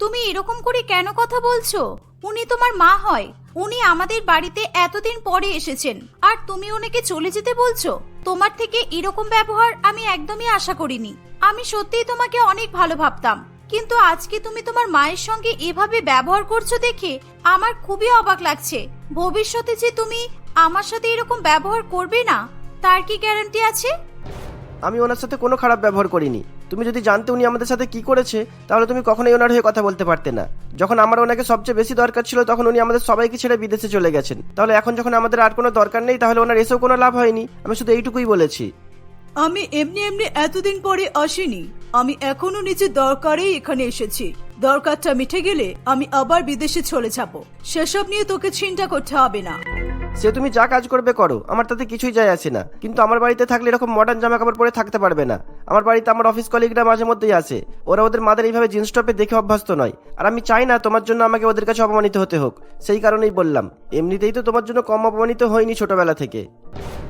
তুমি এরকম করে কেন কথা বলছো? উনি তোমার মা হয়। উনি আমাদের বাড়িতে এতদিন পরে এসেছেন আর তুমি ওনাকে চলে যেতে বলছো? তোমার থেকে এরকম ব্যবহার আমি একদমই আশা করিনি। আমি সত্যিই তোমাকে অনেক ভালো ভাবতাম, কিন্তু আজকে তুমি তোমার মায়ের সঙ্গে এভাবে ব্যবহার করছো দেখে আমার খুবই অবাক লাগছে। ভবিষ্যতে যে তুমি আমার সাথে এরকম ব্যবহার করবে না তার কি গ্যারান্টি আছে? আমি ওনার সাথে কোনো খারাপ ব্যবহার করিনি। তুমি যদি জানতে উনি আমাদের সাথে কি করেছে তাহলে তুমি কখনোই ওনার হয়ে কথা বলতে পারতে না। যখন আমার ওনাকে সবচেয়ে বেশি দরকার ছিল তখন উনি আমাদের সবাইকে ছেড়ে বিদেশে চলে গেছেন। তাহলে এখন যখন আমাদের আর কোনো দরকার নেই তাহলে ওনার এসেও কোনো লাভ হয়নি। আমি শুধু এইটুকুই বলেছি। আমি এমনি এমনি এতদিন পরে আসিনি। আমি এখনো নিজের দরকারেই এখানে এসেছি। দরকারটা মিটে গেলে আমি আবার বিদেশে চলে যাব। সেসব নিয়ে তোকে চিন্তা করতে হবে না। সে তুমি যা কাজ করবে করো, আমার তাতে কিছুই যায় আসে না। কিন্তু আমার বাড়িতে থাকলে এরকম মডার্ন জামা কাপড় পরে থাকতে পারবে না। আমার বাড়িতে আমার অফিস কলিগরা মাঝে মধ্যেই আসে। ওরা ওদের মাদের এইভাবে জিন্স টপে দেখে অভ্যস্ত নয়। আর আমি চাই না তোমার জন্য আমাকে ওদের কাছে অপমানিত হতে হোক। সেই কারণেই বললাম। এমনিতেই তো তোমার জন্য কম অপমানিত হয়নি ছোটবেলা থেকে।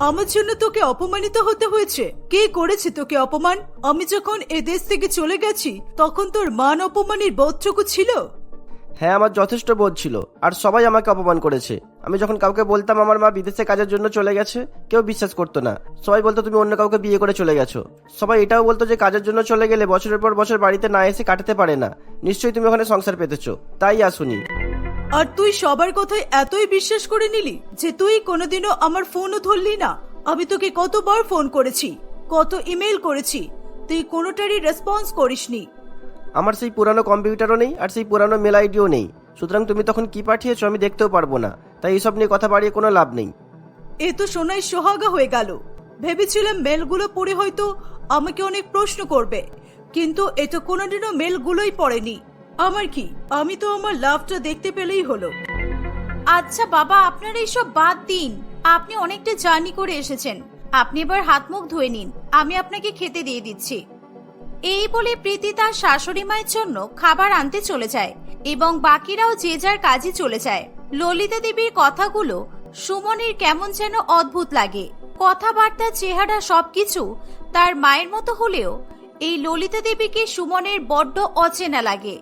আমার জন্য তোকে অপমানিত হতে হয়েছে? কে করেছে তোকে অপমান? আমি যখন এ দেশ থেকে চলে গেছি তখন তোর মান অপমানের বোধটুকু ছিল? হ্যাঁ, আমার যথেষ্ট বোধ ছিল। আর সবাই আমাকে অপমান করেছে। আমি যখন কাউকে বলতাম আমার মা বিদেশে কাজের জন্য চলে গেছে, কেউ বিশ্বাস করতো না। সবাই বলতো তুমি অন্য কাউকে বিয়ে করে চলে গেছো। সবাই এটাও বলতো যে কাজের জন্য চলে গেলে বছরের পর বছর বাড়িতে না এসে কাটাতে পারে না। নিশ্চয়ই তুমি ওখানে সংসার পেতেছো, তাই আসুনি। আর তুই সবার কথায় এতই বিশ্বাস করে নিলি যে তুই কোনোদিনও আমার ফোনও ধরলি না? আমি তোকে কতবার ফোন করেছি, কত ইমেল করেছি, তুই কোনোটারই রেসপন্স করিসনি। আমার সেই পুরানো কম্পিউটারও নেই আর সেই পুরানো মেল আইডিও নেই। সুতরাং তুমি তখন কি পাঠিয়েছো আমি দেখতেও পারবো না। তাই এসব নিয়ে কথা বাড়িয়ে কোনো লাভ নেই। এ তো সোনায় সোহাগা হয়ে গেল। ভেবেছিলাম মেলগুলো পড়ে হয়তো আমাকে অনেক প্রশ্ন করবে, কিন্তু এ তো কোনোদিনও মেলগুলোই পড়েনি। আমার কি, আমি তো আমার লাভটা দেখতে পেলেই হলো। আচ্ছা বাবা, আপনারা এইসব বাদ দিন। আপনি অনেকটা জার্নি করে এসেছেন, আপনি এবার হাত মুখ ধুয়ে নিন। আমি আপনাকে খেতে দিয়ে দিচ্ছি। এই বলে প্রীতি তার শাশুড়ি মায়ের জন্য খাবার আনতে চলে যায় এবং বাকিরাও যে যার কাজে চলে যায়। ললিতা দেবীর কথাগুলো সুমনের কেমন যেন অদ্ভুত লাগে। কথাবার্তা, চেহারা সবকিছু তার মায়ের মতো হলেও এই ললিতা দেবীকে সুমনের বড্ড অচেনা লাগে।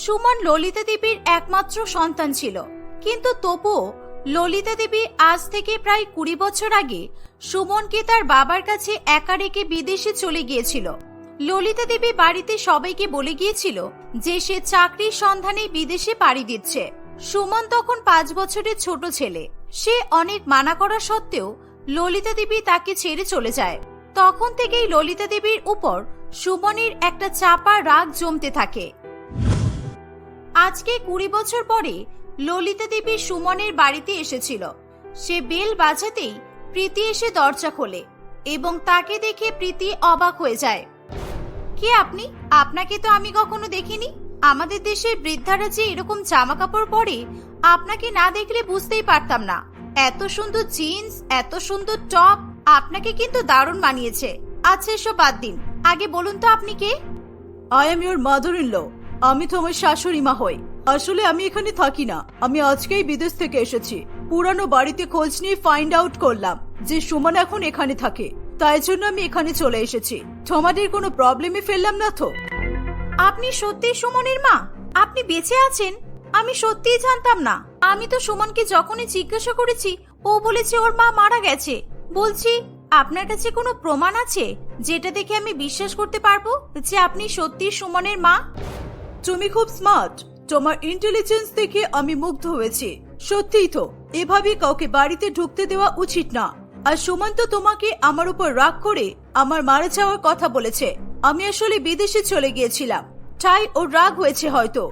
সুমন ললিতা দেবীর একমাত্র সন্তান ছিল, কিন্তু তবুও ললিতা দেবী আজ থেকে প্রায় 20 বছর আগে সুমনকে তার বাবার কাছে একা রেখে বিদেশে চলে গিয়েছিল। ললিতা দেবী বাড়িতে সবাইকে বলে গিয়েছিল যে সে চাকরির সন্ধানে বিদেশে পাড়ি দিচ্ছে। সুমন তখন 5 বছরের ছোট ছেলে। সে অনেক মানা করা সত্ত্বেও ললিতা দেবী তাকে ছেড়ে চলে যায়। তখন থেকেই ললিতা দেবীর উপর সুমনের একটা চাপা রাগ জমতে থাকে। আজকে 20 বছর পরে ললিতা দেবী সুমনের বাড়িতে এসেছিল। সে বেল বাজাতেই প্রীতি এসে দরজা খোলে এবং তাকে দেখে প্রীতি অবাক হয়ে যায়। কে আপনি? আপনাকে তো আমি কখনো দেখিনি। আমাদের দেশের বৃদ্ধারা যে এরকম জামা কাপড় পরে আপনাকে না দেখলে বুঝতেই পারতাম না। এত সুন্দর জিন্স, এত সুন্দর টপ, আপনাকে কিন্তু দারুণ মানিয়েছে। আচ্ছা এসব বাদ দিন, আগে বলুন তো আপনি কে? I am your mother in law. আমি তোমার শাশুড়ি মা হই। আসলে আমি এখানে থাকি না, আমি আজকেই বিদেশ থেকে এসেছি। পুরানো বাড়িতে খোঁজ নিয়ে ফাইন্ড আউট করলাম যে সুমন এখন এখানে থাকে, তাই জন্য আমি এখানে চলে এসেছি। তোমাদের কোনো প্রবলেমে ফেললাম না তো? আপনি সত্যি সুমনের মা? আপনি বেঁচে আছেন? আমি সত্যিই জানতাম না। আমি তো সুমনকে যখনই জিজ্ঞাসা করেছি ও বলেছে ওর মা মারা গেছে। বলছি, আপনার কাছে কোনো প্রমাণ আছে যেটা দেখে আমি বিশ্বাস করতে পারবো যে আপনি সত্যি সুমনের মা? তুমি খুব স্মার্ট। তোমার ইন্টেলিজেন্স দেখে আমি মুগ্ধ হয়েছি। সত্যিই তো, এভাবে কাউকে বাড়িতে ঢুকতে দেওয়া উচিত না। আর সুমন তো তোমাকে আমার উপর রাগ করে আমার মারা যাওয়ার কথা বলেছে। আমি আসলে বিদেশে চলে গিয়েছিলাম, তাই ওর রাগ হয়েছে হয়তো।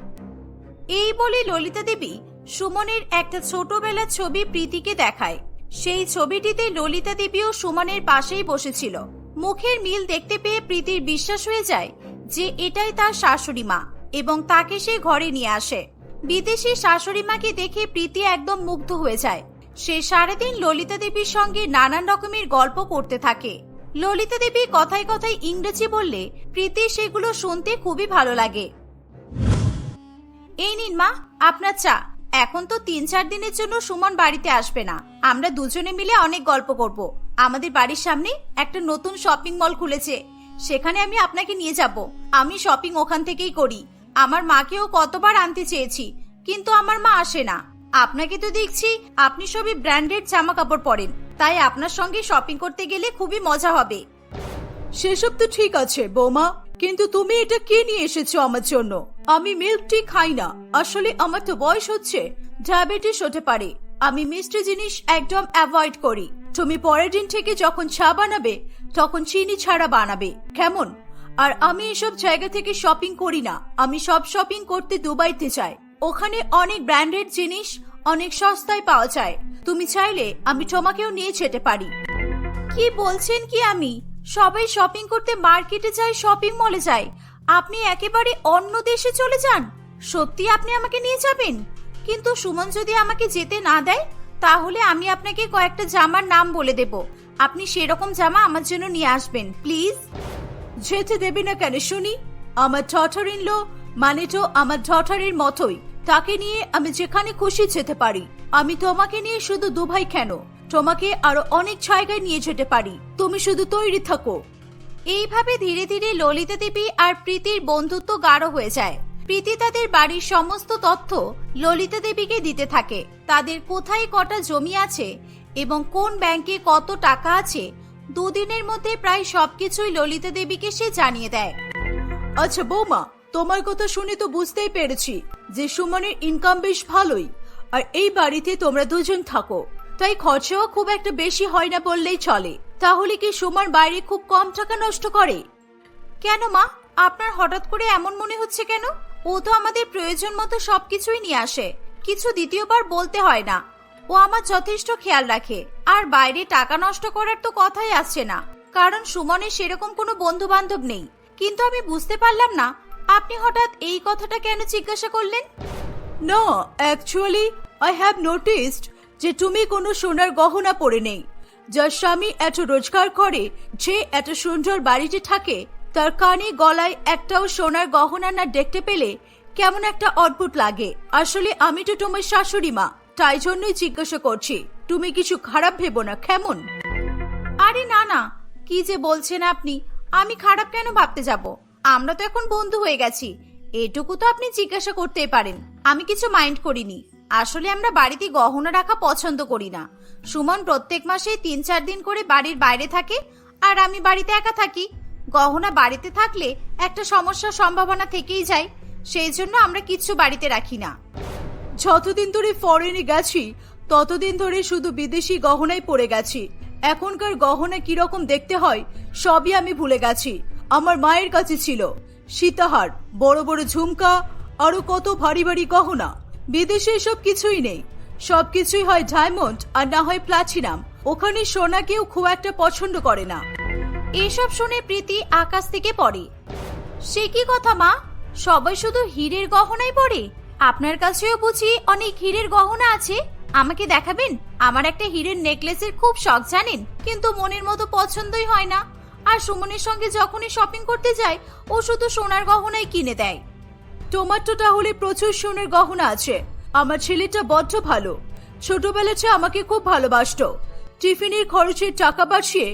এই বলে ললিতা দেবী সুমনের একটা ছোটবেলার ছবি প্রীতিকে দেখায়। সেই ছবিটিতে ললিতা দেবীও সুমনের পাশেই বসেছিল। মুখের মিল দেখতে পেয়ে প্রীতির বিশ্বাস হয়ে যায় যে এটাই তার শাশুড়ি মা এবং তাকে সে ঘরে নিয়ে আসে। বিদেশি শাশুড়ি মাকে দেখে প্রীতি একদম মুগ্ধ হয়ে যায়। সে সারাদিন ললিতা দেবীর সঙ্গে নানান রকমের গল্প করতে থাকে। ললিতা দেবী কথায় কথায় ইংরেজি বললে প্রীতি সেগুলো শুনতে খুবই ভালো লাগে। এই নিন মা আপনার চা। এখন তো 3-4 দিনের জন্য সুমন বাড়িতে আসবে না। আমরা দুজনে মিলে অনেক গল্প করব। আমাদের বাড়ির সামনে একটা নতুন শপিং মল খুলেছে, সেখানে আমি আপনাকে নিয়ে যাব। আমি শপিং ওখান থেকেই করি। আমার মাকেও কতবার আনতে চেয়েছি, কিন্তু আমার মা আসে না। আপনাকে তো দেখছি আপনি সবই ব্র্যান্ডেড জামা কাপড় পরেন, তাই আপনার সঙ্গে শপিং করতে গেলে খুবই মজা হবে। সেসব তো ঠিক আছে বৌমা, কিন্তু তুমি এটা কে নিয়ে এসেছো আমার জন্য? আমি মিল্ক টি খাই না। আসলে আমার তো বয়স হচ্ছে, ডায়াবেটিস হতে পারে। আমি মিষ্টি জিনিস একদম অ্যাভয়েড করি। তুমি পরের দিন থেকে যখন চা বানাবে তখন চিনি ছাড়া বানাবে, কেমন? আর আমি এসব জায়গা থেকে শপিং করি না। আমি সব শপিং করতে দুবাইতে চাই। ওখানে অনেক ব্র্যান্ডেড জিনিস অনেক সস্তায় পাওয়া যায়। তুমি চাইলে আমি তোমাকেও নিয়ে যেতে পারি। কি বলছেন কি? আমি সবাই শপিং করতে মার্কেটে যায়, শপিং মলে যায়, আপনি একেবারে অন্য দেশে চলে যান? সত্যি আপনি আমাকে নিয়ে যাবেন? কিন্তু সুমন যদি আমাকে যেতে না দেয়, তাহলে আমি আপনাকে কয়েকটা জামার নাম বলে দেব, আপনি সেরকম জামা আমার জন্য নিয়ে আসবেন প্লিজ। যেতে দেবে না কেন শুনি? আমার ডটার ইন ল মানে তো আমার ডটারের মতোই। তাকে নিয়ে আমি যেখানে খুশি যেতে পারি। আমি তোমাকে নিয়ে শুধু দুবাই কেন, তোমাকে আরো অনেক জায়গায় নিয়ে যেতে পারি। তুমি শুধু তৈরি থাকো। এইভাবে ধীরে ধীরে ললিতা দেবী আর প্রীতির বন্ধুত্ব গাঢ় হয়ে যায়। প্রীতি তাদের বাড়ির সমস্ত তথ্য ললিতা দেবীকে দিতে থাকে। তাদের কোথায় কটা জমি আছে এবং কোন ব্যাংকে কত টাকা আছে, দুদিনের মধ্যে প্রায় সবকিছুই ললিতা দেবীকে সে জানিয়ে দেয়। আচ্ছা বৌমা, তোমার কথা শুনে তো বুঝতেই পেরেছি যে সুমনের ইনকাম বেশ ভালোই, আর এই বাড়িতে তোমরা দুজন থাকো, তাই খরচাও খুব একটা বেশি হয় না বললেই চলে। তাহলে কি সুমন বাইরে খুব কম টাকা নষ্ট করে? কেন মা, আপনার হঠাৎ করে এমন মনে হচ্ছে কেন? ও তো আমাদের প্রয়োজন মতো সবকিছুই নিয়ে আসে, কিছু দ্বিতীয়বার বলতে হয় না। ও আমার যথেষ্ট খেয়াল রাখে। আর বাইরে টাকা নষ্ট করার তো কথাই আসছে না, কারণ সুমনের সেরকম কোনো বন্ধু বান্ধব নেই। কিন্তু আমি বুঝতে পারলাম না আপনি হঠাৎ এই কথাটা কেন জিজ্ঞাসা করলেন। না, অ্যাকচুয়ালি আই হ্যাভ নোটিসড যে তুমি কোনো সোনার গহনা পরে নেই। যার স্বামী এত রোজগার করে, যে এত সুন্দর বাড়িতে থাকে, তার কানে গলায় একটাও সোনার গহনা না দেখতে পেলে কেমন একটা অদ্ভুত লাগে। আসলে আমি তো তোমার শাশুড়ি মা, তাই জন্যই জিজ্ঞাসা করছি। তুমি কিছু খারাপ ভেবো না, কেমন? আরে না না, কি যে বলছেন আপনি, আমি খারাপ কেন ভাবতে যাব? আমরা তো এখন বন্ধু হয়ে গেছি, এটুকু তো আপনি জিজ্ঞাসা করতেই পারেন। আমি কিছু মাইন্ড করিনি। আসলে আমরা বাড়িতে গহনা রাখা পছন্দ করি না। সুমন প্রত্যেক মাসে 3-4 দিন করে বাড়ির বাইরে থাকে, আর আমি বাড়িতে একা থাকি। গহনা বাড়িতে থাকলে একটা সমস্যার সম্ভাবনা থেকেই যায়, সেই জন্য আমরা কিচ্ছু বাড়িতে রাখি না। যতদিন ধরে ফরেনে গেছি ততদিন ধরে শুধু বিদেশি গহনাই পরে গেছি। এখনকার গহনা কিরকম দেখতে হয় সবই আমি ভুলে গেছি। আমার মায়ের কাছে ছিল সীতাহার, বড় বড় ঝুমকা, আরো কত ভারী ভারী গহনা। বিদেশে এসব কিছুই নেই। সবকিছুই হয় ডায়মন্ড আর না হয় প্লাটিনাম। ওখানে সোনা কেউ খুব একটা পছন্দ করে না। এসব শুনে প্রীতি আকাশ থেকে পড়ে। সে কি কথা মা, সবাই শুধু হীরের গহনাই পরে? আপনার কাছেও বুঝি অনেক হীরের গহনা আছে? আমাকে দেখাবেন? আমার একটা হীরের নেকলেসের খুব শখ জানেন, কিন্তু মনের মতো পছন্দই হয় না। আর সুমনের সঙ্গে যখনই শপিং করতে যায়, ও শুধু সোনার গহনাই কিনে দেয়। তোমার তো তাহলে প্রচুর সোনার গহনা আছে। আমার ছেলেটা বড্ড ভালো। ছোটবেলাতে আমাকে খুব ভালোবাসতো। টিফিনের খরচের টাকা বাঁচিয়ে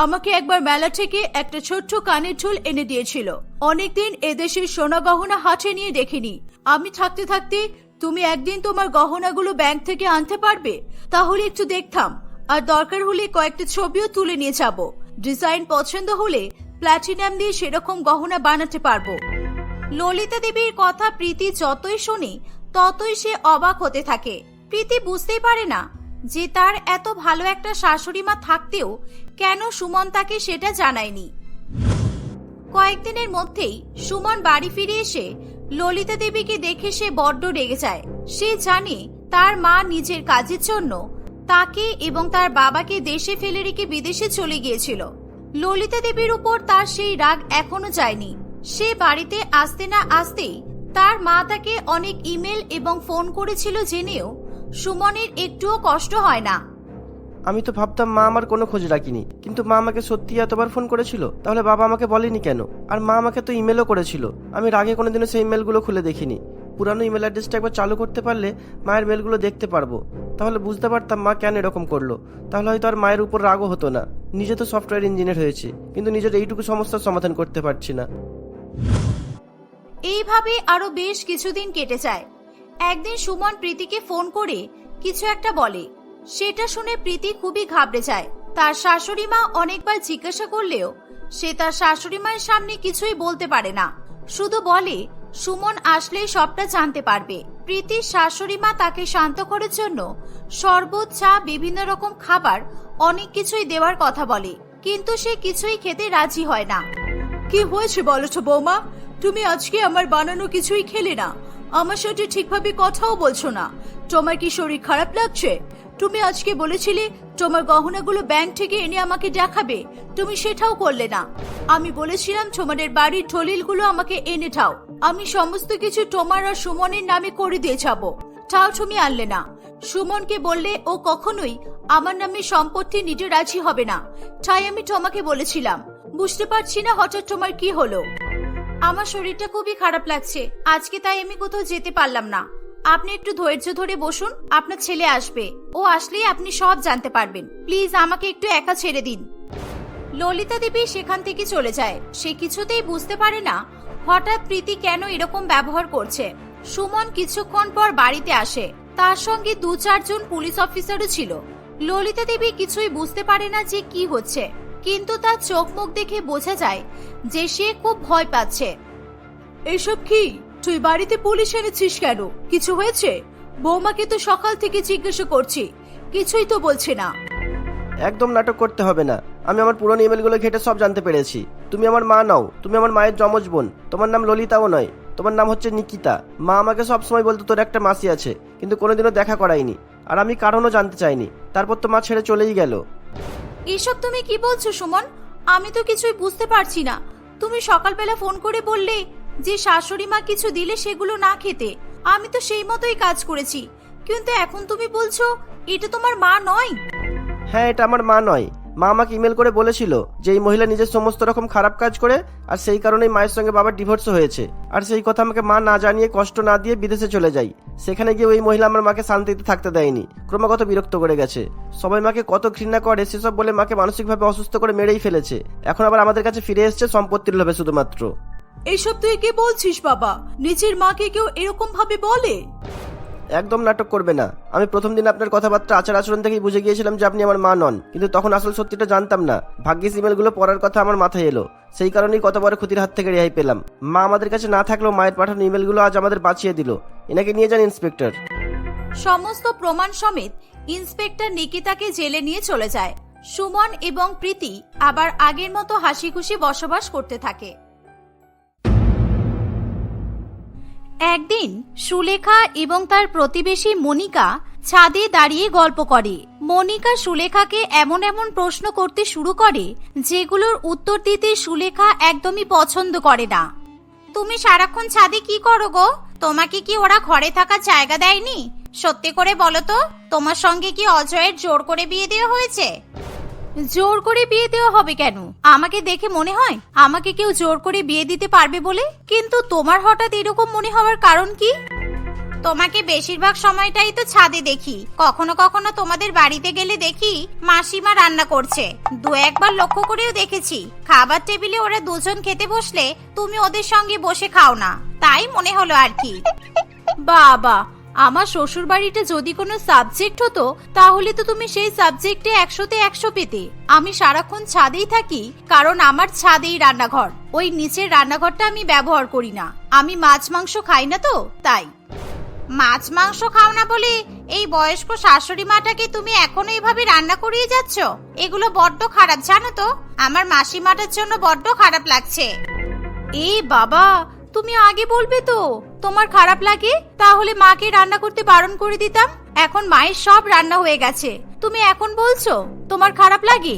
আমাকে একবার মেলা থেকে একটা ছোট্ট কানের ঝুল এনে দিয়েছিল। অনেকদিন এদেশের সোনা গহনা হাতে নিয়ে দেখিনি। আমি থাকতে থাকতে তুমি একদিন তোমার গহনাগুলো ব্যাংক থেকে আনতে পারবে? তাহলে একটু দেখতাম, আর দরকার হলে কয়েকটা ছবিও তুলে নিয়ে যাব। ডিজাইন পছন্দ হলে প্ল্যাটিনাম দিয়ে সেরকম গহনা বানাতে পারবো। ললিতা দেবীর কথা প্রীতি যতই শোনে ততই সে অবাক হতে থাকে। প্রীতি বুঝতেই পারে না যে তার এত ভালো একটা শাশুড়ি মা থাকতেও কেন সুমন তাকে সেটা জানায়নি। কয়েকদিনের মধ্যেই সুমন বাড়ি ফিরে এসে ললিতা দেবীকে দেখে সে বড্ড রেগে যায়। সে জানে তার মা নিজের কাজের জন্য তাকে এবং তার বাবাকে দেশে ফেলে রেখে বিদেশে চলে গিয়েছিল। ললিতা দেবীর উপর তার সেই রাগ এখনো যায়নি। সে বাড়িতে আসতে না আসতেই তার মা তাকে অনেক ইমেল এবং ফোন করেছিল জেনেও সুমনের একটুও কষ্ট হয় না। আমি তো ভাবতাম মা আমার কোনো খোঁজ রাখিনি, কিন্তু মা আমাকে সত্যি এতবার ফোন করেছিল, তাহলে বাবা আমাকে বলেনি কেন? আর মা আমাকে তো ইমেলও করেছিল। আমি রাগে কোনোদিনও সেই ইমেলগুলো খুলে দেখিনি। পুরানো ইমেল অ্যাড্রেসটা একবার চালু করতে পারলে মায়ের মেলগুলো দেখতে পারবো, তাহলে বুঝতে পারতাম মা কেন এরকম করলো। তাহলে হয়তো আর মায়ের উপর রাগও হতো না। নিজে তো সফটওয়্যার ইঞ্জিনিয়ার হয়েছে, কিন্তু নিজের এইটুকু সমস্যার সমাধান করতে পারছি না। এইভাবে আরো বেশ কিছুদিন কেটে যায়। একদিন সুমন প্রীতিকে ফোন করে কিছু একটা বলে। সেটা শুনে প্রীতি খুবই ঘাবড়ে যায়। তার শাশুড়ি মা অনেকবার জিজ্ঞাসা করলেও সে তার শাশুড়ি মায়ের সামনে কিছুই বলতে পারে না, শুধু বলে সুমন আসলেই সবটা জানতে পারবে। প্রীতির শাশুড়ি মা তাকে শান্ত করার জন্য শরবত, চা, বিভিন্ন রকম খাবার অনেক কিছুই দেওয়ার কথা বলে, কিন্তু সে কিছুই খেতে রাজি হয় না। কি হয়েছে বলো তো বৌমা? তুমি আজকে আমার বানানো কিছুই খেলে না, আমার সাথে ঠিকভাবে কথাও বলছো না। তোমার কি শরীর খারাপ লাগছে? তুমি আজকে বলেছিলে তোমার গহনাগুলো ব্যাংক থেকে এনে আমাকে দেখাবে, তুমি সেটাও করলে না। আমি বলেছিলাম তোমাদের বাড়ির দলিলগুলো আমাকে এনে দাও, আমি সমস্ত কিছু তোমার আর সুমনের নামে করে দিয়ে যাবো, তাও তুমি আনলে না। সুমনকে বললে ও কখনোই আমার নামে সম্পত্তি নিতে রাজি হবে না, তাই আমি তোমাকে বলেছিলাম। বুঝতে পারছি না হঠাৎ তোমার কি হলো। আমার শরীরটা খুবই খারাপ লাগছে আজকে, তাই আমি কোথাও যেতে পারলাম না। আপনি একটু ধৈর্য ধরে বসুন, আপনার ছেলে আসবে, ও আসলেই আপনি সব জানতে পারবেন। প্লিজ আমাকে একটু একা ছেড়ে দিন। ললিতা দেবী সেখান থেকে চলে যায়। সে কিছুতেই বুঝতে পারে না হঠাৎ প্রীতি কেন এরকম ব্যবহার করছে। সুমন কিছুক্ষণ পর বাড়িতে আসে, তার সঙ্গে 2-4 জন পুলিশ অফিসারও ছিল। ললিতা দেবী কিছুই বুঝতে পারে না যে কি হচ্ছে, কিন্তু তার চোখ মুখ দেখে বোঝা যায় যে সে খুব ভয় পাচ্ছে। এসব কি? তুই বাড়িতে পুলিশ এনেছিস কেন? কিছু হয়েছে? বৌমাকে তো সকাল থেকে জিজ্ঞাসা করছি, কিছুই তো বলছে না। একদম নাটক করতে হবে না, আমি আমার পুরনো ইমেলগুলো ঘেটে সব জানতে পেরেছি। তুমি আমার মা নাও, তুমি আমার মায়ের যমজ বোন। তোমার নাম ললিতাও নয়, তোমার নাম হচ্ছে নিকিতা। মা আমাকে সব সময় বলতো তোর একটা মাসি আছে, কিন্তু কোনোদিনও দেখা করায়নি, আর আমি কারণও জানতে চাইনি। তারপর তো মা ছেড়ে চলেই গেল। এসব তুমি কি বলছো সুমন? আমি তো কিছুই বুঝতে পারছি না। তুমি সকালবেলা ফোন করে বললে যে শাশুড়ি মা কিছু দিলে সেগুলো না খেতে, আমি তো সেই মতোই কাজ করেছি, কিন্তু এখন তুমি বলছো এটা তোমার মা নয়। হ্যাঁ, এটা আমার মা নয়। মা আমাকে ইমেল করে বলেছিল যে এই মহিলা নিজের সমস্ত রকম খারাপ কাজ করে, আর সেই কারণেই মায়ের সঙ্গে বাবার ডিভোর্স হয়েছে। আর সেই কথা আমাকে মা না জানিয়ে, কষ্ট না দিয়ে বিদেশে চলে যাই। সেখানে গিয়ে ওই মহিলা আমার মাকে শান্তিতে থাকতে দেয়নি, ক্রমাগত বিরক্ত করে গেছে। সবাই মাকে কত ঘৃণা করে সেসব বলে মাকে মানসিকভাবে অসুস্থ করে মেরেই ফেলেছে। এখন আবার আমাদের কাছে ফিরে এসেছে সম্পত্তির লোভে শুধুমাত্র। এসব তুই কি বলছিস বাবা? নিজের মাকে কেউ এরকম ভাবে বলে? একদম নাটক করবে না। আমি প্রথম দিন আপনার কথাবার্তা, আচার আচরণ থেকেই বুঝে গিয়েছিলাম যে আপনি আমার মা নন, কিন্তু তখন আসল সত্যিটা জানতাম না। ভাগ্যিস ইমেলগুলো পড়ার কথা আমার মাথায় এলো, সেই কারণেই কত বড় ক্ষতির হাত থেকে রেহাই পেলাম। মা আমাদের কাছে না থাকলেও মায়ের পাঠানো ইমেলগুলো আজ আমাদের বাঁচিয়ে দিল। এনাকে নিয়ে যান ইন্সপেক্টর। সমস্ত প্রমাণ সমেত ইন্সপেক্টর নিকিতাকে জেলে নিয়ে চলে যায়। সুমন এবং প্রীতি আবার আগের মতো হাসি খুশি বসবাস করতে থাকে। একদিন সুলেখা এবং তার প্রতিবেশী মনিকা ছাদে দাঁড়িয়ে গল্প করে। মনিকা সুলেখাকে এমন এমন প্রশ্ন করতে শুরু করে যেগুলোর উত্তর দিতে সুলেখা একদমই পছন্দ করে না। তুমি সারাক্ষণ ছাদে কি করো গো? তোমাকে কি ওরা ঘরে থাকার জায়গা দেয়নি? সত্যি করে বলো তো, তোমার সঙ্গে কি অজয়ের জোর করে বিয়ে দেওয়া হয়েছে? জোর করে বিয়ে দেওয়া হবে কেন? আমাকে দেখে মনে হয় আমাকে কেউ জোর করে বিয়ে দিতে পারবে বলে, কিন্তু তোমার হঠাৎ এরকম মনে হওয়ার কারণ কি? তোমাকে বেশিরভাগ সময়টাই তো ছাদে দেখি, কখনো কখনো তোমাদের বাড়িতে গেলে দেখি মাসিমা রান্না করছে। 2-1বার লক্ষ্য করেও দেখেছি খাবার টেবিলে ওরা দুজন খেতে বসলে তুমি ওদের সঙ্গে বসে খাও না, তাই মনে হলো আর কি। বাবা, আমার শ্বশুর বাড়িতে যদি কোনো সাবজেক্ট হতো তাহলে তো তুমি সেই সাবজেক্টে 100তে 100 পেতে। আমি সারাক্ষণ ছাদেই থাকি কারণ আমার ছাদেই রান্নাঘর। ওই নিচের রান্নাঘরটা আমি ব্যবহার করি না, আমি মাছ মাংস খাই না তো তাই। মাছ মাংস খাও না বলে এই বয়স্ক শাশুড়ি মাটাকে তুমি এখনো এইভাবে রান্না করিয়ে যাচ্ছ? এগুলো বড্ড খারাপ জানো তো, আমার মাসিমাটার জন্য বড্ড খারাপ লাগছে। এ বাবা, তুমি আগে বলবে তো তোমার খারাপ লাগে, তাহলে মাকে রান্না করতে বারণ করে দিতাম। এখন মায়ের সব রান্না হয়ে গেছে, তুমি এখন বলছো তোমার খারাপ লাগে?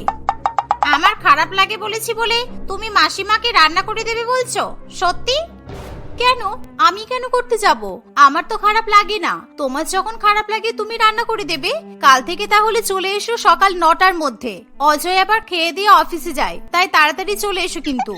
আমার খারাপ লাগে বলেছি বলে তুমি মাসিমাকে রান্না করে দেবে বলছো? সত্যি? কেন? আমি কেন করতে যাব? আমার তো খারাপ লাগে না। তোমার যখন খারাপ লাগে তুমি রান্না করে দেবে। কাল থেকে তাহলে চলে এসো সকাল 9টার মধ্যে। অজয় আবার খেয়ে দিয়ে অফিসে যায়, তাই তাড়াতাড়ি চলে এসো কিন্তু।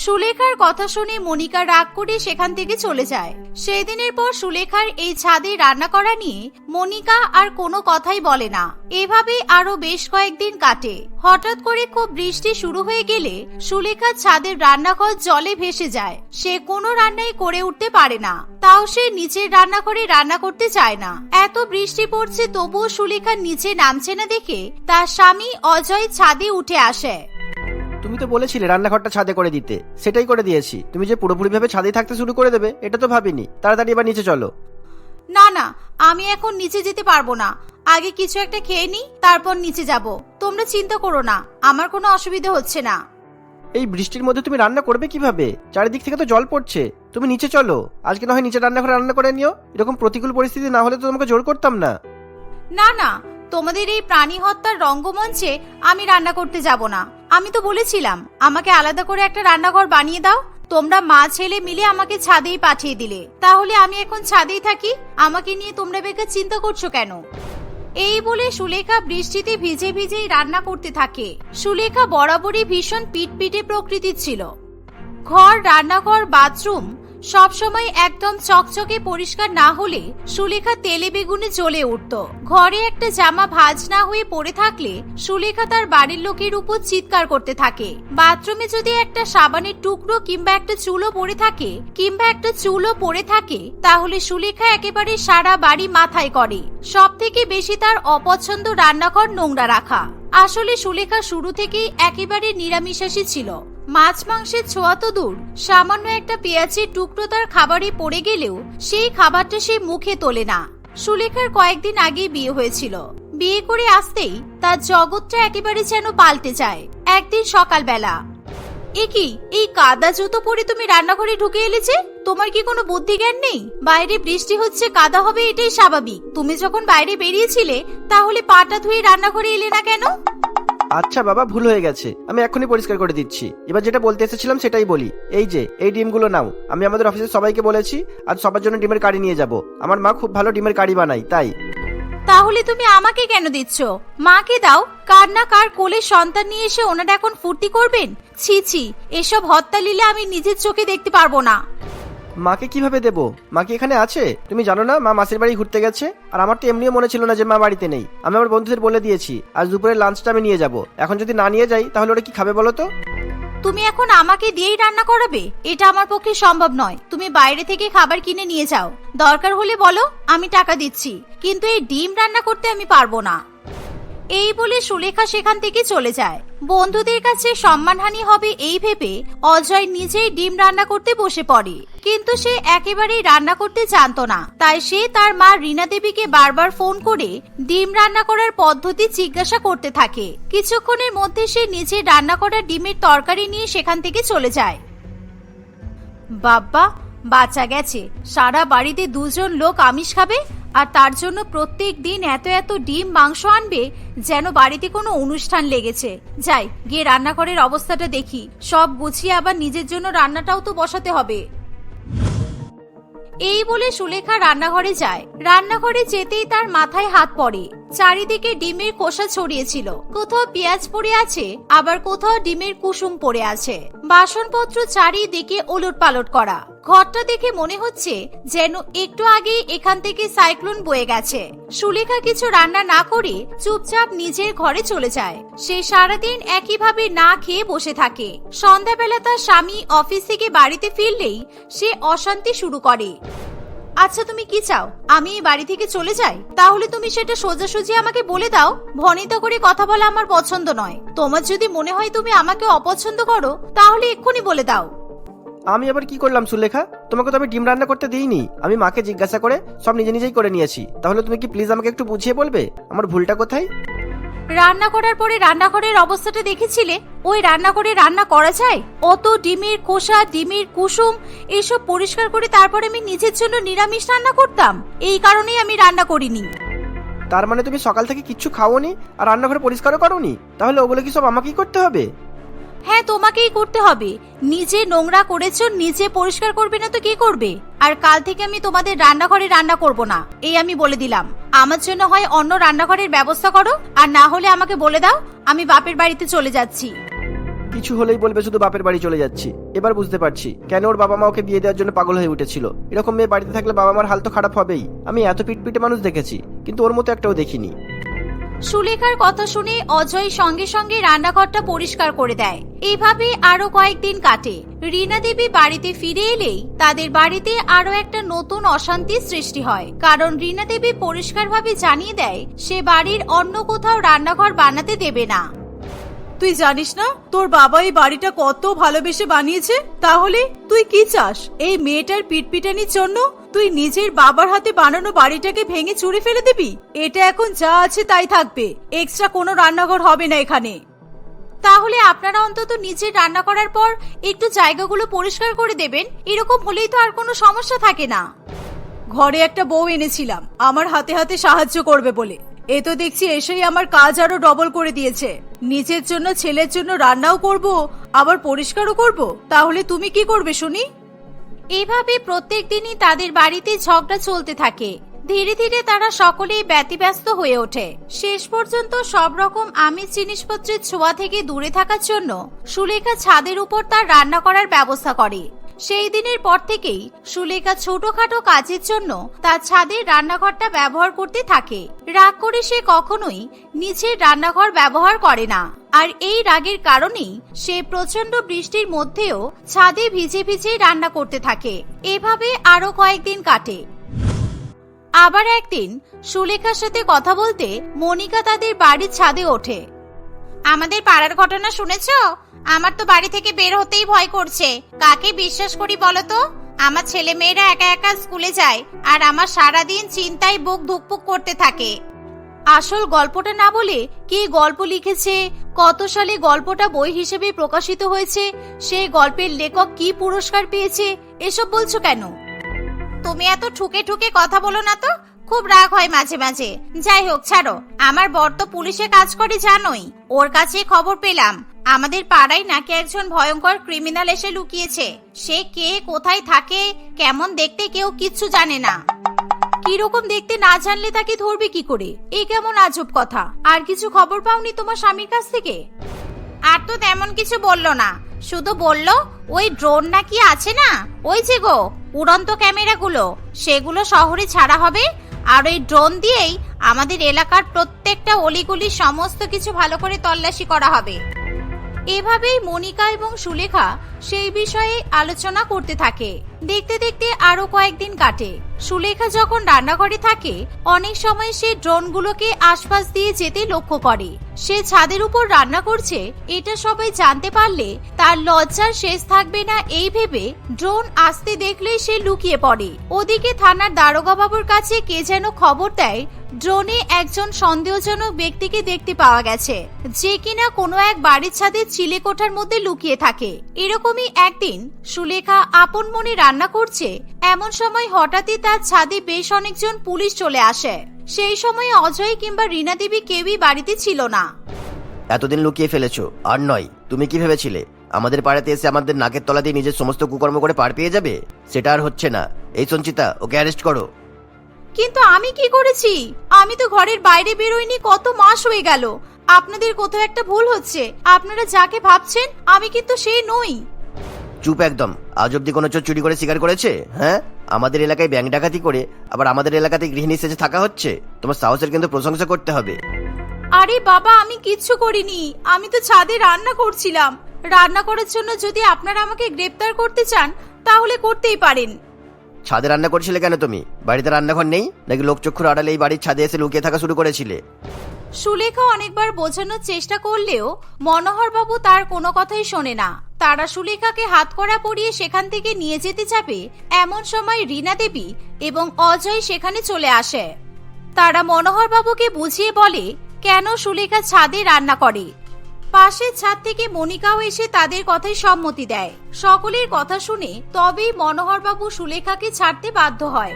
সুলেখার কথা শুনে মনিকা রাগ করে সেখান থেকে চলে যায়। সেই দিনের পর সুলেখার এই ছাদে রান্না করা নিয়ে মনিকা আর কোনো কথাই বলে না। এভাবে আরো বেশ কয়েকদিন কাটে। হঠাৎ করে খুব বৃষ্টি শুরু হয়ে গেলে সুলেখার ছাদের রান্নাঘর জলে ভেসে যায়। সে কোনো রান্নাই করে উঠতে পারে না, তাও সে নিচের রান্নাঘরে রান্না করতে চায় না। এত বৃষ্টি পড়ছে তবুও সুলেখা নিচে নামছে না দেখে তার স্বামী অজয় ছাদে উঠে আসে। তুমি তো বলেছিলে রান্নাঘরটা ছাদে করে দিতে, সেটাই করে দিয়েছি। তুমি যে পুরোপুরি ভাবে ছাদে থাকতে শুরু করে দেবে এটা তো ভাবিনি। তাড়াতাড়ি এবার নিচে চলো। না না, আমি এখন নিচে যেতে পারবো না। আগে কিছু একটা খেয়ে নি, তারপর নিচে যাব। তোমরা চিন্তা করো না, আমার কোনো অসুবিধা হচ্ছে না। এই বৃষ্টির মধ্যে তুমি রান্না করবে কিভাবে? চারিদিক থেকে তো জল পড়ছে। তুমি নিচে চলো, আজকে না হয় নিচে রান্নাঘরে রান্না করে নিও। এরকম প্রতিকূল পরিস্থিতি না হলে তো তোমাকে জোর করতাম না। না না, তোমাদের এই প্রাণী হত্যার রঙ্গমঞ্চে আমি রান্না করতে যাব না। আমি তো বলেছিলাম আমাকে আলাদা করে একটা রান্নাঘর বানিয়ে দাও। তোমরা মা ছেলে মিলে আমাকে ছাদেই পাঠিয়ে দিলে, তাহলে আমি এখন ছাদেই থাকি। আমাকে নিয়ে তোমরা বেকার চিন্তা করছো কেন? এই বলে সুলেখা বৃষ্টিতে ভিজে ভিজেই রান্না করতে থাকে। সুলেখা বরাবরই ভীষণ পিটপিটে প্রকৃতির ছিল। ঘর, রান্নাঘর, বাথরুম সবসময় একদম চকচকে পরিষ্কার না হলে সুলেখা তেলে বেগুনে জ্বলে উঠত। ঘরে একটা জামা ভাঁজ না হয়ে পড়ে থাকলে সুলেখা তার বাড়ির লোকের উপর চিৎকার করতে থাকে। বাথরুমে যদি একটা সাবানের টুকরো কিংবা একটা চুলও পড়ে থাকে তাহলে সুলেখা একেবারে সারা বাড়ি মাথায় করে। সব থেকে বেশি তার অপছন্দ রান্নাঘর নোংরা রাখা। আসলে সুলেখা শুরু থেকেই একেবারে নিরামিষাশী ছিল। মাছ মাংসের ছোঁয়া তো দূর, সামান্য একটা পেঁয়াজের টুকরো তার খাবারে পড়ে গেলেও সেই খাবারটা সে মুখে তোলে না। সুলেখার কয়েকদিন আগেই বিয়ে হয়েছিল। বিয়ে করে আসতেই তার জগৎটা একেবারে যেন পাল্টে যায়। একদিন সকালবেলা, কি এই কাদা জুতো পরে তুমি রান্নাঘরে ঢুকে এলে যে? তোমার কি কোনো বুদ্ধি জ্ঞান নেই? বাইরে বৃষ্টি হচ্ছে, কাদা হবে, এটাই স্বাভাবিক। তুমি যখন বাইরে বেরিয়েছিলে তাহলে পাটা ধুয়ে রান্নাঘরে এলে না কেন? আচ্ছা বাবা, ভুল হয়ে গেছে, আমি এখনই পরিষ্কার করে দিচ্ছি। এবার যেটা বলতে এসেছিলাম সেটাই বলি। এই যে এই ডিমগুলো নাও। আমি আমাদের অফিসে সবাইকে বলেছি আজ সবার জন্য ডিমের কারি নিয়ে যাব। আমার মা খুব ভালো ডিমের কারি বানায় তাই। তাহলে তুমি আমাকে কেন দিচ্ছ? মাকে দাও। কার না কার কোলে সন্তান নিয়ে এসে ওনারা এখন ফুর্তি করবেন? ছি ছি, এসব হত্যা লীলা আমি নিজের চোখে দেখতে পারবো না। মাকে কিভাবে দেবো? মা কি এখানে আছে? তুমি জানো না মা মাসির বাড়ি ঘুরতে গেছে? আর আমার তো এমনিও মনে ছিল না যে মা বাড়িতে নেই। আমি আমার বন্ধুদের বলে দিয়েছি আজ দুপুরের লাঞ্চটা আমি নিয়ে যাব। এখন যদি না নিয়ে যাই তাহলে ওরা কি খাবে বলো তো? তুমি এখন আমাকে দিয়েই রান্না করাবে? এটা আমার পক্ষে সম্ভব নয়। তুমি বাইরে থেকে খাবার কিনে নিয়ে যাও, দরকার হলে বলো, আমি টাকা দিচ্ছি। কিন্তু এই ডিম রান্না করতে আমি পারবো না। এই বলে সুলেখা সেখান থেকে চলে যায়। বন্ধুদের কাছে সম্মানহানি হবে এই ভেবে অজয় নিজেই ডিম রান্না করতে বসে পড়ে। কিন্তু সে একেবারেই রান্না করতে জানতো না, তাই সে তার মা রীনা দেবীকে বারবার ফোন করে ডিম রান্না করার পদ্ধতি জিজ্ঞাসা করতে থাকে। কিছুক্ষণের মধ্যে সে নিজে রান্না করা ডিমের তরকারি নিয়ে সেখান থেকে চলে যায়। বাবা, বাঁচা গেছে। সারা বাড়িতে দুজন লোক আমিষ খাবে, আর তার জন্য প্রত্যেক দিন এত এত ডিম মাংস আনবে যেন বাড়িতে কোনো অনুষ্ঠান লেগেছে। যাই গিয়ে রান্নাঘরের অবস্থাটা দেখি। সব গুছিয়ে আবার নিজের জন্য রান্নাটাও তো বসাতে হবে। এই বলে সুলেখা রান্নাঘরে যায়। রান্নাঘরে যেতেই তার মাথায় হাত পড়ে। চারিদিকে ডিমের খোসা ছড়িয়েছিল, কোথাও পেঁয়াজ পড়ে আছে, আবার কোথাও ডিমের কুসুম পড়ে আছে। বাসনপত্র চারিদিকে ওলটপালট করা। ঘরটা দেখে মনে হচ্ছে যেন একটু আগেই এখান থেকে সাইক্লোন বয়ে গেছে। সুলেখা কিছু রান্না না করে চুপচাপ নিজের ঘরে চলে যায়। সে সারাদিন একইভাবে না খেয়ে বসে থাকে। সন্ধ্যাবেলা তার স্বামী অফিস থেকে বাড়িতে ফিরলেই সে অশান্তি শুরু করে। আচ্ছা, তুমি কি চাও? আমি এই বাড়ি থেকে চলে যাই? তাহলে তুমি সেটা সোজাসুজি আমাকে বলে দাও। ভনিতা করে কথা বলা আমার পছন্দ নয়। তোমার যদি মনে হয় তুমি আমাকে অপছন্দ করো তাহলে এক্ষুনি বলে দাও। আমি আবার কি করলাম সুলেখা? তোমাকে তো আমি ডিম রান্না করতে দিইনি। আমি মাকে জিজ্ঞাসা করে সব নিজে নিজেই করে নিয়েছি। তাহলে তুমি কি প্লিজ আমাকে একটু বুঝিয়ে বলবে আমার ভুলটা কোথায়? রান্না করার পরে রান্নাঘরের অবস্থাটা দেখেছিলে? ওই রান্নাঘরে রান্না করা যায়? অত ডিমের খোসা, ডিমের কুসুম এসব পরিষ্কার করে তারপরে আমি নিজের জন্য নিরামিষ রান্না করতাম। এই কারণেই আমি রান্না করিনি। তার মানে তুমি সকাল থেকে কিচ্ছু খাওনি আর রান্নাঘরে পরিষ্কারও করোনি? তাহলে ওগুলো কি সব আমাকেই করতে হবে? হ্যাঁ, তোমাকেই করতে হবে। নিজে নোংরা করেছো, নিজে পরিষ্কার করবে না তো কে করবে? আর কাল থেকে আমি তোমাদের রান্নাঘরে রান্না করব না, এই আমি বলে দিলাম। আমার জন্য হয় অন্য রান্নাঘরের ব্যবস্থা করো, আর না হলে আমাকে বলে দাও আমি বাপের বাড়িতে চলে যাচ্ছি। কিছু হলেই বলবে শুধু বাপের বাড়ি চলে যাচ্ছি। এবার বুঝতে পারছি কেন ওর বাবা মা ওকে বিয়ে দেওয়ার জন্য পাগল হয়ে উঠেছিল। এরকম মেয়ে বাড়িতে থাকলে বাবা মার হাল তো খারাপ হবেই। আমি এত পিটপিটে মানুষ দেখেছি, কিন্তু ওর মতো একটাও দেখিনি। সুলেখার কথা শুনে অজয় সঙ্গে সঙ্গে রান্নাঘরটা পরিষ্কার করে দেয়। এইভাবে আরো কয়েকদিন কাটে। রীনা দেবী বাড়িতে ফিরে এলেই তাদের বাড়িতে আরো একটা নতুন অশান্তির সৃষ্টি হয়, কারণ রীনা দেবী পরিষ্কারভাবে জানিয়ে দেয় সে বাড়ির অন্য কোথাও রান্নাঘর বানাতে দেবে না। তুই জানিস না তোর বাবা এই বাড়িটা কত ভালোবেসে বানিয়েছে? তাহলে তুই কি চাস? এই মেয়েটার পিটপিটানির জন্য তুই নিজের বাবার হাতে বানানো বাড়িটাকে ভেঙে চুরে ফেলে দিবি? এটা এখন যা আছে তাই থাকবে, এক্সট্রা কোনো রান্নাঘর হবে না এখানে। তাহলে আপনারা অন্তত নিজের রান্না করার পর একটু জায়গাগুলো পরিষ্কার করে দেবেন, এরকম হলেই তো আর কোনো সমস্যা থাকে না। ঘরে একটা বউ এনেছিলাম আমার হাতে হাতে সাহায্য করবে বলে, এ তো দেখছি এসেই আমার কাজ আরো ডবল করে দিয়েছে। নিজের জন্য ছেলের জন্য রান্নাও করব, আবার পরিষ্কারও করব, তাহলে তুমি কি করবে শুনি? এইভাবে প্রত্যেক দিনই তাদের বাড়িতে ঝগড়া চলতে থাকে। ধীরে ধীরে তারা সকলেই ব্যতিব্যস্ত হয়ে ওঠে। শেষ পর্যন্ত সব রকম আমিষ জিনিসপত্রের ছোঁয়া থেকে দূরে থাকার জন্য সুলেখা ছাদের উপর তার রান্না করার ব্যবস্থা করে। সেই দিনের পর থেকেই সুলেখা ছোটখাটো কাজের জন্য তার ছাদের রান্নাঘরটা ব্যবহার করতে থাকে। রাগ করে সে কখনোই নিচের রান্নাঘর ব্যবহার করে না, আর এই রাগের কারণেই সে প্রচন্ড বৃষ্টির মধ্যেও ছাদে ভিজে ভিজে রান্না করতে থাকে। এভাবে আরো কয়েকদিন কাটে। আবার একদিন সুলেখার সাথে কথা বলতে মনিকা তাদের বাড়ির ছাদে ওঠে। আমাদের পাড়ার ঘটনা শুনেছো? আমার তো বাড়ি থেকে বের হতেই ভয় করছে। কাকে বিশ্বাস করি বলো তো? আমার ছেলে মেয়েরা একা একা স্কুলে যায়, আর আমার সারাদিন চিন্তায় বুক ধুকপুক করতে থাকে। আসল গল্পটা না বলে কে গল্প লিখেছে, কত সালে গল্পটা বই হিসেবে প্রকাশিত হয়েছে, সেই গল্পের লেখক কি পুরস্কার পেয়েছে, এসব বলছো কেন? তুমি এত ঠুকে ঠুকে কথা বলো না তো, খুব রাগ হয় মাঝে মাঝে। যাই হোক ছাড়ো, আমার বর তো পুলিশে কাজ করে জানোই। ওর কাছে খবর পেলাম আমাদের পাড়ায় নাকি একজন ভয়ঙ্কর ক্রিমিনাল এসে লুকিয়েছে। সে কে, কোথায় থাকে, কেমন দেখতে কেউ কিচ্ছু জানে না। কিরকম দেখতে না জানলে তাকে ধরবে কি করে? এই কেমন আজব কথা। আর কিছু খবর পাওনি তোমার স্বামীর কাছ থেকে? আর তো তেমন কিছু বললো না, শুধু বললো ওই ড্রোন নাকি আছে না, ওই যে গো উড়ন্ত ক্যামেরাগুলো, সেগুলো শহরে ছাড়া হবে, আর ওই ড্রোন দিয়েই আমাদের এলাকার প্রত্যেকটা অলিগলি সমস্ত কিছু ভালো করে তল্লাশি করা হবে। এভাবেই মনিকা এবং সুলেখা সেই বিষয়ে আলোচনা করতে থাকে। দেখতে দেখতে আরো কয়েকদিন কাটে। সুলেখা যখন রান্নাঘরে থাকে অনেক সময় সে ড্রোনগুলোকে আশপাশ দিয়ে যেতে লক্ষ্য করে। সে ছাদের উপর রান্না করছে, এটা সবাই জানতে পারলে তার লজ্জার শেষ থাকবে না, এই ভেবে ড্রোন আসতে দেখলেই সে লুকিয়ে পড়ে। ওদিকে থানার দারোগা বাবুর কাছে কে যেন খবর দেয় ড্রোনে একজন সন্দেহজনক ব্যক্তিকে দেখতে পাওয়া গেছে, যে কিনা কোনো এক বাড়ির ছাদের চিলেকোঠার মধ্যে লুকিয়ে থাকে। এরকমই একদিন সুলেখা আপন মনে রান্না করছে, এমন সময় হঠাৎই তার ছাদে বেশ অনেকজন পুলিশ চলে আসে। সেই সময় অজয় কিংবা রীনা দেবী কেউই বাড়িতে ছিল না। এতদিন লুকিয়ে ফেলেছো, আর নয়। তুমি কি ভেবেছিলে আমাদের পাড়াতে এসে আমাদের নাকের তলা দিয়ে নিজের সমস্ত কুকর্ম করে পার পেয়ে যাবে? সেটা আর হচ্ছে না। এই সঞ্চিতা, ওকে অ্যারেস্ট করো। কিন্তু আমি কি করেছি? আমি তো ঘরের বাইরে বেরোইনি, কত মাস হয়ে গেল। আপনাদের কোথাও একটা ভুল হচ্ছে। আপনারা যাকে ভাবছেন আমি কিন্তু সেই নই। চুপ একদম। আজ অব্দি কোনো চোর চুরি করে শিকার করেছে? হ্যাঁ, আমাদের এলাকায় ব্যাংক ডাকাতি করে আবার আমাদের এলাকাতে গৃহিণী সেজে থাকা হচ্ছে। তোমার সাহসের কিন্তু প্রশংসা করতে হবে। আরে বাবা, আমি কিচ্ছু করিনি। আমি তো ছাদে রান্না করছিলাম। রান্না করার জন্য যদি আপনারা আমাকে গ্রেফতার করতে চান তাহলে করতেই পারেন। ছাদে রান্না করছিলে কেন তুমি? বাড়িতে রান্নাঘর নেই নাকি? লোকচক্ষুর আড়ালে এই বাড়ির ছাদে এসে লুকিয়ে থাকা শুরু করেছিলে? সুলেখা অনেকবার বোঝানোর চেষ্টা করলেও মনোহর বাবু তার কোনো কথাই শোনে না। তারা সুলেখাকে হাতকড়া পরিয়ে সেখান থেকে নিয়ে যেতে যাবে, এমন সময় রীনা দেবী এবং অজয় সেখানে চলে আসে। তারা মনোহর বাবুকে বুঝিয়ে বলে কেন সুলেখা ছাদে রান্না করে। পাশের ছাদ থেকে মনিকাও এসে তাদের কথায় সম্মতি দেয়। সকলের কথা শুনে তবেই মনোহর বাবু সুলেখাকে ছাড়তে বাধ্য হয়।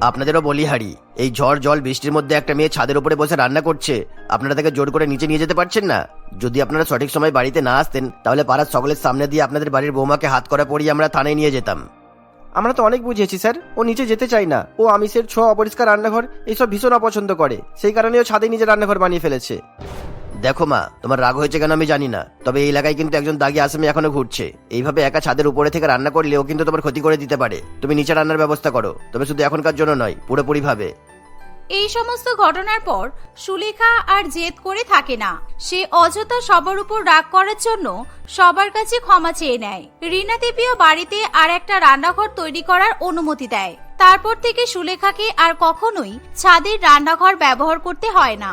আপনাদেরও বলি হারি, এই ঝড় জল বৃষ্টির মধ্যে একটা মেয়ে ছাদের উপরে বসে রান্না করছে, আপনারা তাকে জোর করে নিচে নিয়ে যেতে পারছেন না? যদি আপনারা সঠিক সময় বাড়িতে না আসতেন তাহলে পাড়ার সকলের সামনে দিয়ে আপনাদের বাড়ির বৌমাকে হাত করা পরিয়ে আমরা থানায় নিয়ে যেতাম। আমরা তো অনেক বুঝিয়েছি স্যার, ও নিচে যেতে চায় না। ও আমিষের ছোঁয়া, অপরিষ্কার রান্নাঘর এইসব ভীষণ অপছন্দ করে, সেই কারণে ও ছাদে নিজে রান্নাঘর বানিয়ে ফেলেছে। দেখো মা, তোমার রাগ হয়েছে কেন আমি জানি না, তবে এই এলাকায় কিন্তু একজন দাগী আসামি এখনো ঘুরছে। এইভাবে একা ছাদের উপরে থেকে রান্না করলে ও কিন্তু তোমার ক্ষতি করে দিতে পারে। তুমি নিচে রান্নার ব্যবস্থা করো, তবে শুধু এখনকার জন্য নয়, পুরোপুরি ভাবে। এই সমস্ত ঘটনার পর সুলেখা আর জেদ করে থাকে না। সে অযথা সবার উপর রাগ করার জন্য সবার কাছে ক্ষমা চেয়ে নেয়। রীনা দেবীও বাড়িতে আর একটা রান্নাঘর তৈরি করার অনুমতি দেয়। তারপর থেকে সুলেখাকে আর কখনোই ছাদের রান্নাঘর ব্যবহার করতে হয় না।